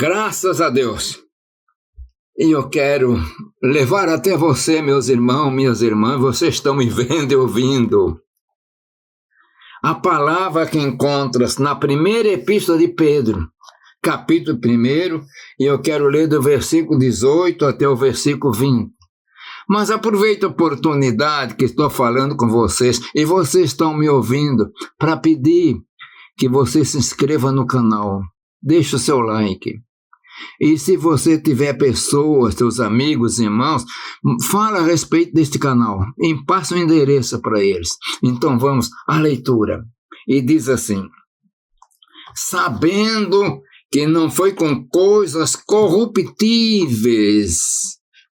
Graças a Deus. E eu quero levar até você, meus irmãos, minhas irmãs, vocês estão me vendo e ouvindo. A palavra que encontras na primeira epístola de Pedro, capítulo 1, e eu quero ler do versículo 18 até o versículo 20. Mas aproveito a oportunidade que estou falando com vocês, e vocês estão me ouvindo, para pedir que você se inscreva no canal. Deixe o seu like. E se você tiver pessoas, seus amigos, irmãos, fala a respeito deste canal e passa o endereço para eles. Então vamos à leitura. E diz assim: sabendo que não foi com coisas corruptíveis,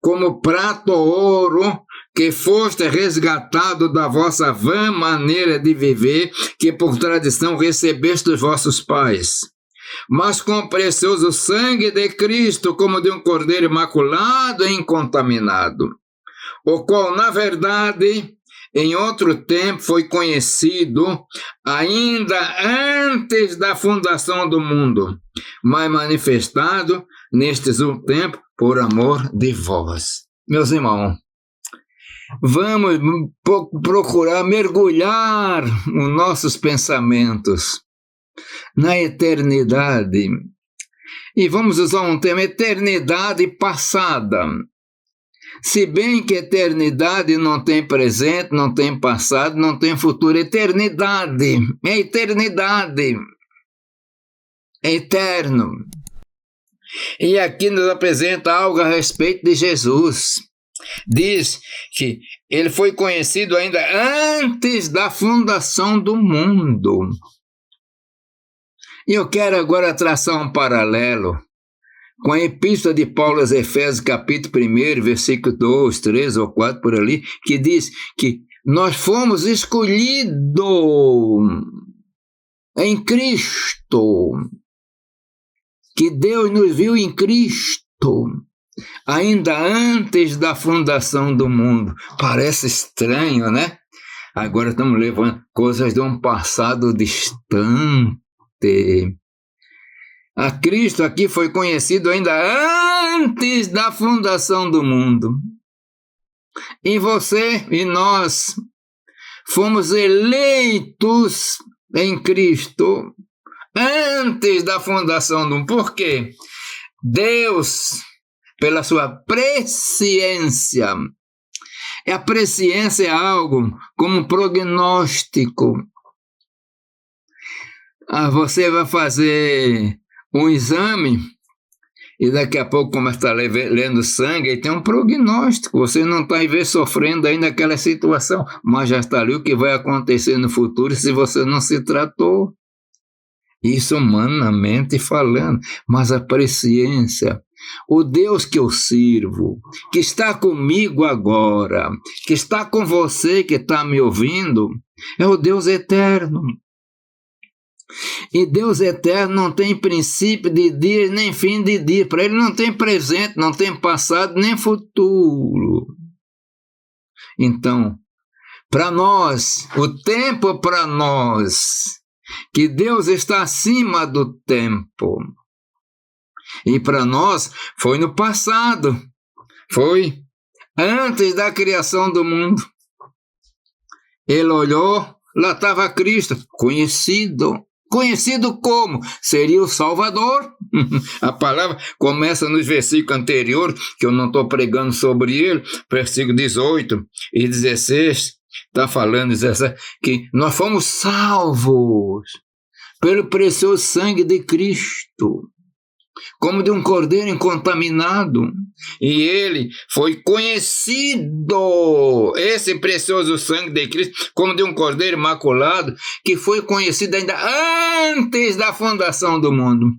como prata ou ouro, que foste resgatado da vossa vã maneira de viver, que por tradição recebeste dos vossos pais, mas com o precioso sangue de Cristo, como de um cordeiro imaculado e incontaminado, o qual, na verdade, em outro tempo foi conhecido, ainda antes da fundação do mundo, mas manifestado nestes últimos tempos por amor de vós. Meus irmãos, vamos procurar mergulhar os nossos pensamentos na eternidade. E vamos usar um termo: eternidade passada. Se bem que eternidade não tem presente, não tem passado, não tem futuro. Eternidade é eternidade. É eterno. E aqui nos apresenta algo a respeito de Jesus. Diz que ele foi conhecido ainda antes da fundação do mundo. E eu quero agora traçar um paralelo com a epístola de Paulo aos Efésios, capítulo 1, versículo 2, 3 ou 4, por ali, que diz que nós fomos escolhidos em Cristo, que Deus nos viu em Cristo, ainda antes da fundação do mundo. Parece estranho, né? Agora estamos levando coisas de um passado distante. A Cristo aqui foi conhecido ainda antes da fundação do mundo. E você e nós fomos eleitos em Cristo antes da fundação do mundo. Por quê? Deus, pela sua presciência, a presciência é algo como um prognóstico. Você vai fazer um exame e daqui a pouco começa a estar lendo sangue e tem um prognóstico. Você não está sofrendo ainda aquela situação, mas já está ali o que vai acontecer no futuro se você não se tratou. Isso humanamente falando, mas a presciência, o Deus que eu sirvo, que está comigo agora, que está com você que está me ouvindo, é o Deus eterno. E Deus eterno não tem princípio de dias nem fim de dia. Para ele não tem presente, não tem passado nem futuro. Então, para nós, o tempo para nós, que Deus está acima do tempo. E para nós foi no passado, foi antes da criação do mundo. Ele olhou, lá estava Cristo, conhecido. Conhecido como? Seria o Salvador. A palavra começa nos versículos anteriores, que eu não estou pregando sobre ele, versículo 18 e 16, está falando que nós fomos salvos pelo precioso sangue de Cristo, como de um cordeiro incontaminado, e ele foi conhecido, esse precioso sangue de Cristo, como de um cordeiro imaculado, que foi conhecido ainda antes da fundação do mundo.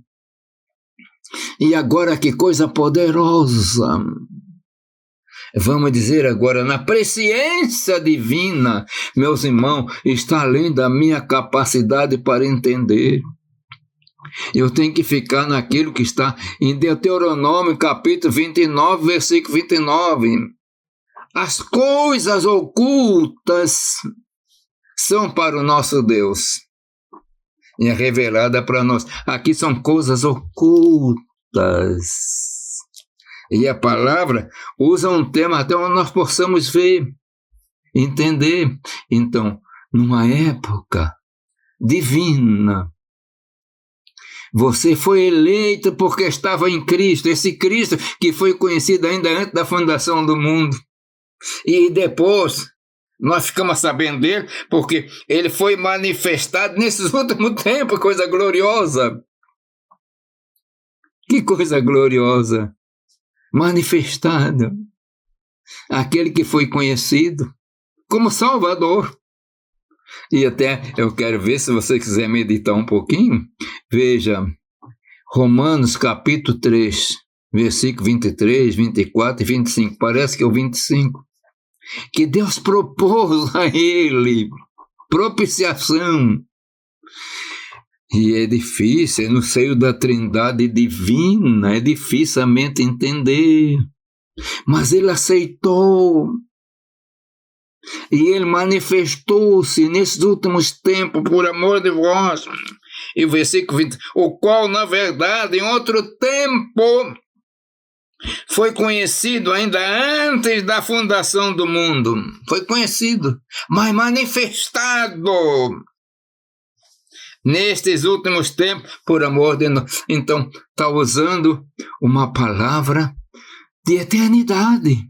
E agora, que coisa poderosa! Vamos dizer agora, na presciência divina, meus irmãos, está além da minha capacidade para entender. Eu tenho que ficar naquilo que está em Deuteronômio, capítulo 29, versículo 29. As coisas ocultas são para o nosso Deus e é revelada para nós. Aqui são coisas ocultas. E a palavra usa um tema até onde nós possamos ver, entender. Então, numa época divina, você foi eleito porque estava em Cristo, esse Cristo que foi conhecido ainda antes da fundação do mundo. E depois, nós ficamos sabendo dele porque ele foi manifestado nesses últimos tempos, coisa gloriosa. Que coisa gloriosa! Manifestado. Aquele que foi conhecido como Salvador. E até eu quero ver, se você quiser meditar um pouquinho, veja Romanos capítulo 3, versículo 23, 24 e 25, parece que é o 25, que Deus propôs a ele propiciação. E é difícil, no seio da Trindade divina, é difícil a mente entender, mas ele aceitou. E ele manifestou-se nesses últimos tempos por amor de vós. E o versículo 20, o qual, na verdade, em outro tempo, foi conhecido ainda antes da fundação do mundo. Foi conhecido, mas manifestado nestes últimos tempos por amor de nós. Então, está usando uma palavra de eternidade.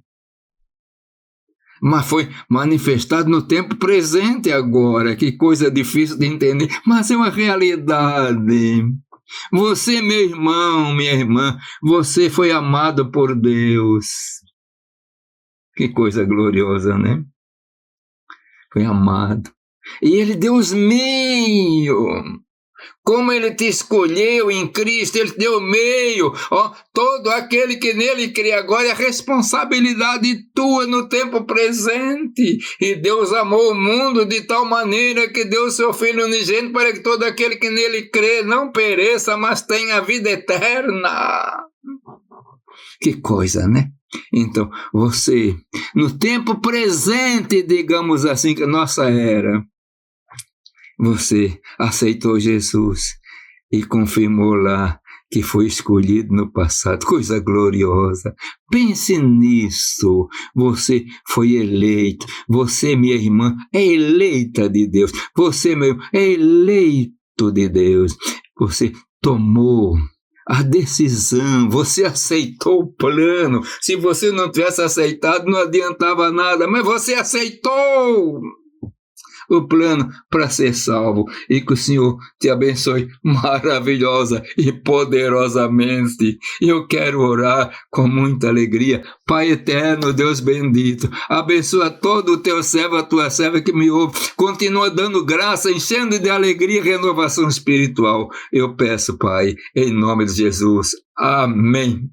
Mas foi manifestado no tempo presente agora. Que coisa difícil de entender, mas é uma realidade. Você, meu irmão, minha irmã, você foi amado por Deus. Que coisa gloriosa, né? Foi amado. E Ele deu os meios. Como Ele te escolheu em Cristo, Ele te deu o meio. Todo aquele que nele crê agora é responsabilidade tua no tempo presente. E Deus amou o mundo de tal maneira que deu o seu Filho unigênito para que todo aquele que nele crê não pereça, mas tenha a vida eterna. Que coisa, né? Então, você, no tempo presente, digamos assim, que a nossa era, você aceitou Jesus e confirmou lá que foi escolhido no passado. Coisa gloriosa. Pense nisso. Você foi eleito. Você, minha irmã, é eleita de Deus. Você, meu irmão, é eleito de Deus. Você tomou a decisão, você aceitou o plano. Se você não tivesse aceitado, não adiantava nada, mas você aceitou o plano para ser salvo, e que o Senhor te abençoe maravilhosa e poderosamente. E eu quero orar com muita alegria. Pai eterno, Deus bendito, abençoa todo o teu servo, a tua serva que me ouve, continua dando graça, enchendo de alegria e renovação espiritual. Eu peço, Pai, em nome de Jesus. Amém.